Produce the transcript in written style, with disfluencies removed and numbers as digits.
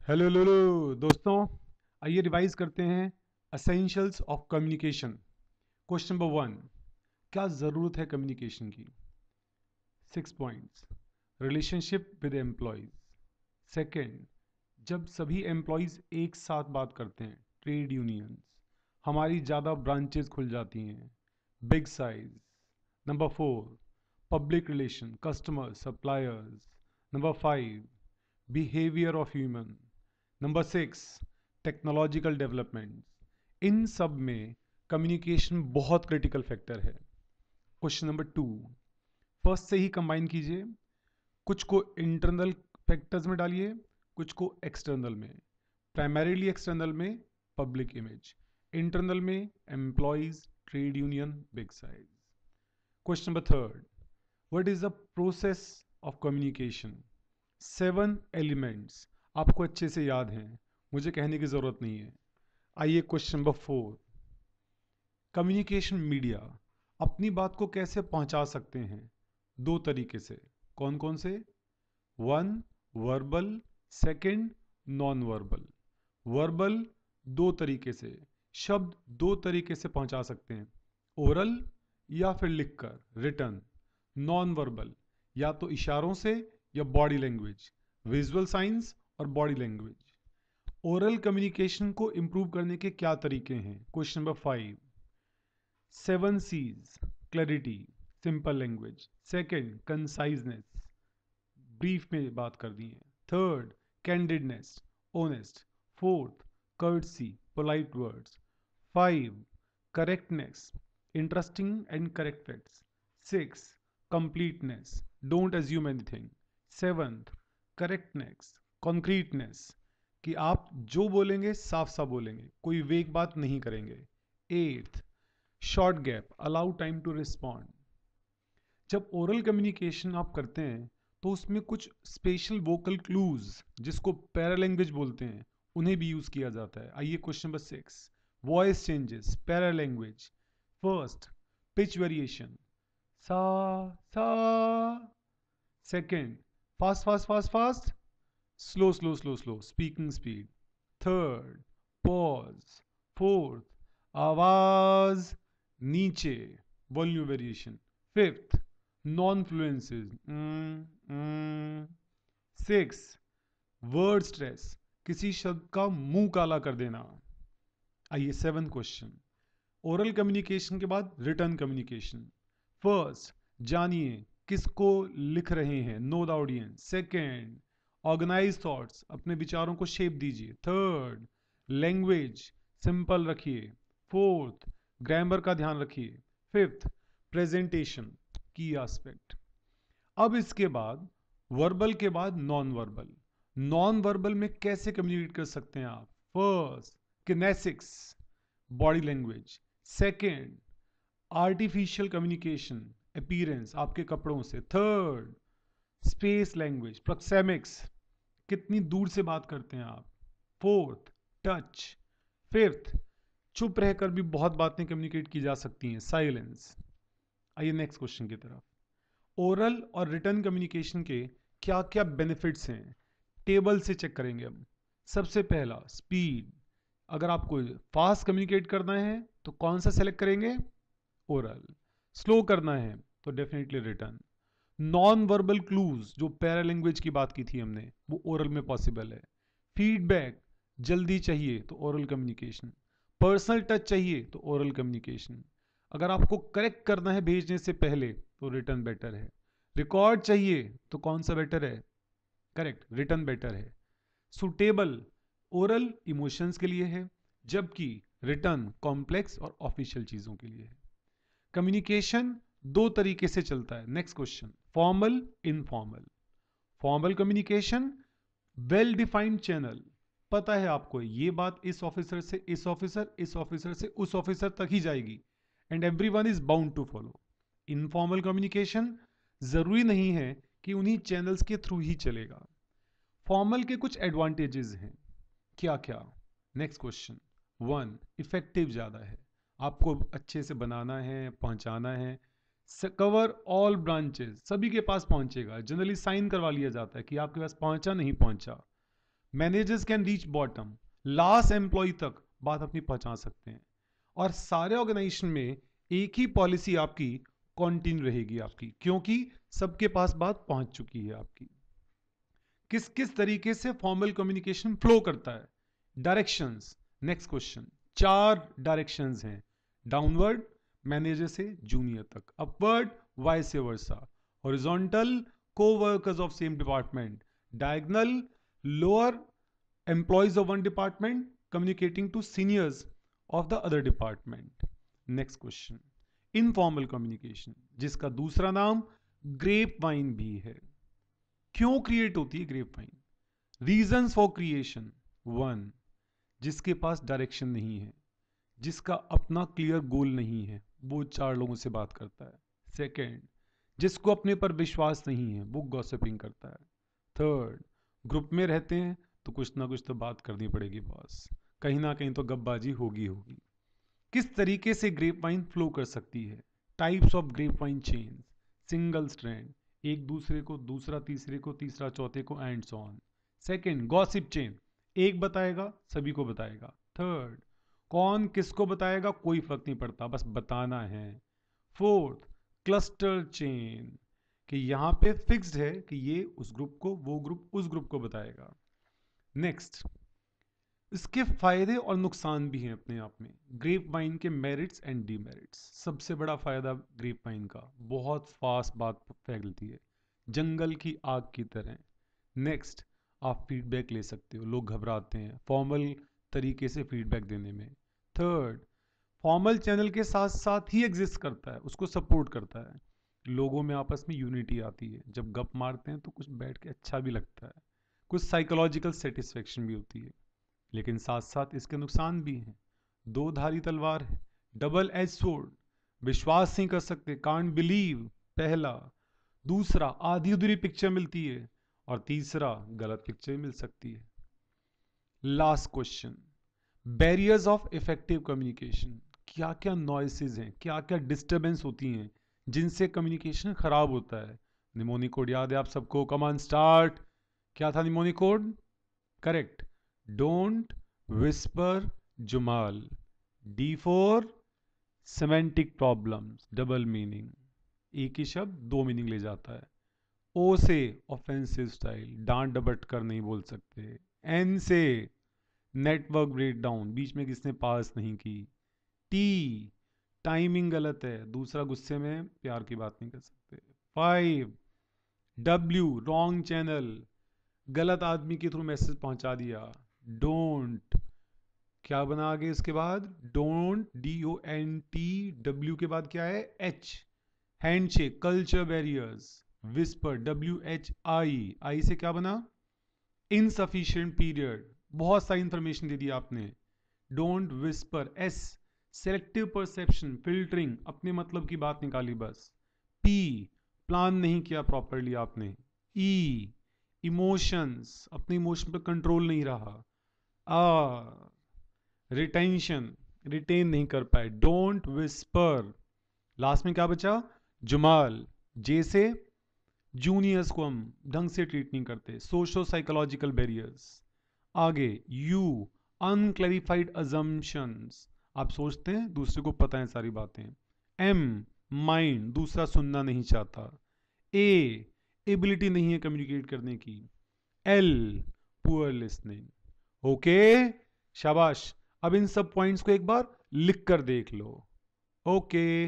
Hello hello दोस्तों, आइए revise करते हैं essentials of communication. Question number 1, क्या ज़रूरत है कम्युनिकेशन की? 6 points. Relationship with employees. Second, जब सभी एम्प्लॉयज एक साथ बात करते हैं, ट्रेड यूनियंस, हमारी ज़्यादा ब्रांचेस खुल जाती हैं, big size. Number 4, public relation, customer, suppliers. Number 5, behaviour of human. Number 6, technological development. इन सब में कम्युनिकेशन बहुत क्रिटिकल फैक्टर है। क्वेश्चन नंबर 2, फर्स्ट से ही कंबाइन कीजिए, कुछ को इंटरनल फैक्टर्स में डालिए, कुछ को एक्सटर्नल में। प्राइमरीली एक्सटर्नल में पब्लिक इमेज, इंटरनल में employees, trade union, big size. Question number 3, what is the process of communication? 7 elements आपको अच्छे से याद हैं, मुझे कहने की ज़रूरत नहीं है। आइए क्वेश्चन नंबर 4, कम्युनिकेशन मीडिया अपनी बात को कैसे पहुंचा सकते हैं? 2 तरीके से। कौन कौन से? 1, verbal. Second, non verbal. Verbal 2 तरीके से, शब्द 2 तरीके से पहुंचा सकते हैं, ओरल या फिर लिखकर, रिटर्न। नॉन वर्बल या तो इशारों से या बॉडी लैंग्वेज, विजुअल साइंस और बॉडी लैंग्वेज। ओरल कम्युनिकेशन को इंप्रूव करने के क्या तरीके हैं? Question number 5, 7 C's, clarity, simple language. Second, conciseness, brief में बात कर दी है। Third, candidness, honest. Fourth, courtesy, polite words. 5, correctness, interesting and correct facts. 6, completeness, don't assume anything. 7th, correctness, concreteness, कि आप जो बोलेंगे साफ साफ बोलेंगे, कोई वेग बात नहीं करेंगे। 8th, short gap, allow time to respond. जब ओरल कम्युनिकेशन आप करते हैं तो उसमें कुछ स्पेशल वोकल क्लूज, जिसको पैरालैंग्वेज बोलते हैं, उन्हें भी यूज किया जाता है। आइए question number 6, voice changes, paralanguage. First, pitch variation, सा सा। Second, fast fast fast fast, slow slow slow slow, speaking speed. Third, pause. Fourth, आवाज नीचे, volume variation. Fifth, non fluencies. 6, word stress, किसी शब्द का मुंह काला कर देना। आइए 7th क्वेश्चन, ओरल कम्युनिकेशन के बाद रिटर्न कम्युनिकेशन। फर्स्ट, जानिए किसको लिख रहे हैं, know the audience. Second, organise thoughts, अपने विचारों को शेप दीजिए। थर्ड, लैंग्वेज सिंपल रखिए। फोर्थ, ग्रामर का ध्यान रखिए। Fifth, presentation, key aspect. अब इसके बाद वर्बल के बाद नॉन वर्बल। नॉन वर्बल में कैसे कम्युनिकेट कर सकते हैं आप? First, kinesics, body language. Second, artificial communication, appearance, आपके कपड़ों से। थर्ड, स्पेस लैंग्वेज, प्रोक्सेमिक्स, कितनी दूर से बात करते हैं आप। Fourth, touch. फिफ्थ, चुप रहकर भी बहुत बातें कम्युनिकेट की जा सकती हैं, साइलेंस। आइए नेक्स्ट क्वेश्चन की तरफ। ओरल और रिटर्न कम्युनिकेशन के क्या क्या बेनिफिट्स हैं, टेबल से चेक करेंगे अब। सबसे पहला, स्पीड। अगर आपको फास्ट कम्युनिकेट करना है तो कौन सा सेलेक्ट करेंगे? ओरल। स्लो करना है तो definitely return. Non verbal clues, जो पैरा लैंग्वेज की बात की थी हमने, वो ओरल में पॉसिबल है। फीडबैक जल्दी चाहिए तो ओरल कम्युनिकेशन। पर्सनल टच चाहिए तो ओरल कम्युनिकेशन। अगर आपको करेक्ट करना है भेजने से पहले तो रिटर्न बेटर है। रिकॉर्ड चाहिए तो कौन सा बेटर है? करेक्ट, रिटर्न बेटर है। सुटेबल, ओरल इमोशंस के लिए है, जबकि रिटर्न कॉम्प्लेक्स और ऑफिशियल चीजों के लिए है। कम्युनिकेशन 2 तरीके से चलता है। Next question, formal, informal. Formal communication, well defined channel, पता है आपको ये बात इस ऑफिसर से इस ऑफिसर, इस ऑफिसर से उस ऑफिसर तक ही जाएगी, and everyone is bound to follow. Informal communication, जरूरी नहीं है कि उन्हीं चैनल्स के थ्रू ही चलेगा। फॉर्मल के कुछ एडवांटेजेस हैं, क्या क्या? नेक्स्ट क्वेश्चन, 1, इफेक्टिव ज़्यादा है, आपको अच्छे से बनाना है, पहुंचाना है। कवर ऑल ब्रांचेस, सभी के पास पहुंचेगा, जनरली साइन करवा लिया जाता है कि आपके पास पहुंचा नहीं पहुंचा। Managers can reach bottom, last employee तक बात अपनी पहुंचा सकते हैं। और सारे ऑर्गेनाइजेशन में एक ही पॉलिसी आपकी कंटिन्यू रहेगी आपकी, क्योंकि सबके पास बात पहुंच चुकी है आपकी। किस किस तरीके से फॉर्मल कम्युनिकेशन फ्लो करता है? Directions, next question. 4 डायरेक्शंस हैं, डाउनवर्ड मैनेजर से जूनियर तक, upward vice versa, horizontal co-workers of same department, diagonal lower employees of one department communicating to seniors of the other department. Next question, informal communication, जिसका दूसरा नाम grep wine भी है। क्यों create होती है grapevine? Reasons for creation, 1, जिसके पास direction नहीं है, जिसका अपना क्लियर गोल नहीं है, वो 4 लोगों से बात करता है। सेकेंड, जिसको अपने पर विश्वास नहीं है, वो गॉसिपिंग करता है। थर्ड, ग्रुप में रहते हैं तो कुछ ना कुछ तो बात करनी पड़ेगी बॉस, कहीं ना कहीं तो गपबाजी होगी होगी। किस तरीके से ग्रेप वाइन फ्लो कर सकती है? Types of grape wine chain, single strand, एक दूसरे को, दूसरा तीसरे को, तीसरा चौथे को, and so on. Second, gossip chain, एक बताएगा सभी को बताएगा। थर्ड, कौन किसको बताएगा कोई फर्क नहीं पड़ता, बस बताना है। फोर्थ, क्लस्टर चेन, कि यहां पे फिक्स्ड है कि ये उस ग्रुप को, वो ग्रुप उस ग्रुप को बताएगा। नेक्स्ट, इसके फायदे और नुकसान भी हैं अपने आप में। ग्रेप वाइन के मेरिट्स एंड डीमेरिट्स। सबसे बड़ा फायदा ग्रेप वाइन का, बहुत फास्ट बात फैलती है, जंगल की आग की तरह। नेक्स्ट, आप फीडबैक ले सकते हो, लोग घबराते हैं फॉर्मल तरीके से फीडबैक देने में। थर्ड, फॉर्मल चैनल के साथ साथ ही एग्जिस्ट करता है, उसको सपोर्ट करता है, लोगों में आपस में यूनिटी आती है, जब गप मारते हैं तो कुछ बैठ के अच्छा भी लगता है, कुछ साइकोलॉजिकल सेटिस्फेक्शन भी होती है। लेकिन साथ साथ इसके नुकसान भी हैं। 2 धारी तलवार है, डबल एज सोर्ड, विश्वास नहीं कर सकते, कांट बिलीव, पहला। दूसरा, आधी अधूरी पिक्चर मिलती है, और तीसरा, गलत पिक्चर मिल सकती है। Last question, barriers of effective communication. क्या क्या नॉइसेज हैं, क्या क्या डिस्टर्बेंस होती हैं जिनसे कम्युनिकेशन खराब होता है? निमोनिक कोड याद है आप सबको? Common start. क्या था mnemonic code? Correct, don't whisper जुमाल। D4, semantic problems, double meaning, एक ही शब्द 2 मीनिंग ले जाता है। O से ऑफेंसिव स्टाइल, डांट डबट कर नहीं बोल सकते। N से नेटवर्क ब्रेकडाउन, बीच में किसने पास नहीं की। T, टाइमिंग गलत है, दूसरा गुस्से में प्यार की बात नहीं कर सकते। 5, W, रॉन्ग चैनल, गलत आदमी के थ्रू मैसेज पहुंचा दिया। डोंट, क्या बना आगे इसके बाद? डोंट, DONT, W के बाद क्या है? H, handshake, culture barriers. Whisper, WHI से क्या बना? इनसफिशिएंट पीरियड, बहुत सारी इंफॉर्मेशन दे दी आपने। Don't whisper. S, selective perception, filtering, अपने मतलब की बात निकाली बस। P, प्लान नहीं किया प्रॉपरली आपने। E, इमोशंस, अपने इमोशन पर कंट्रोल नहीं रहा। रिटेंशन, रिटेन नहीं कर पाए। Don't whisper. लास्ट में क्या बचा? जुमाल, जैसे जूनियर्स को हम ढंग से ट्रीट नहीं करते, सोशो साइकोलॉजिकल बैरियर्स। आगे यू, अनक्लैरिफाइड अजम्पशंस, आप सोचते हैं दूसरे को पता है सारी बातें। एम, माइंड, दूसरा सुनना नहीं चाहता। ए, एबिलिटी नहीं है कम्युनिकेट करने की। L, poor listening. ओके, शाबाश। अब इन सब पॉइंट्स को एक बार लिख कर देख लो। ओके।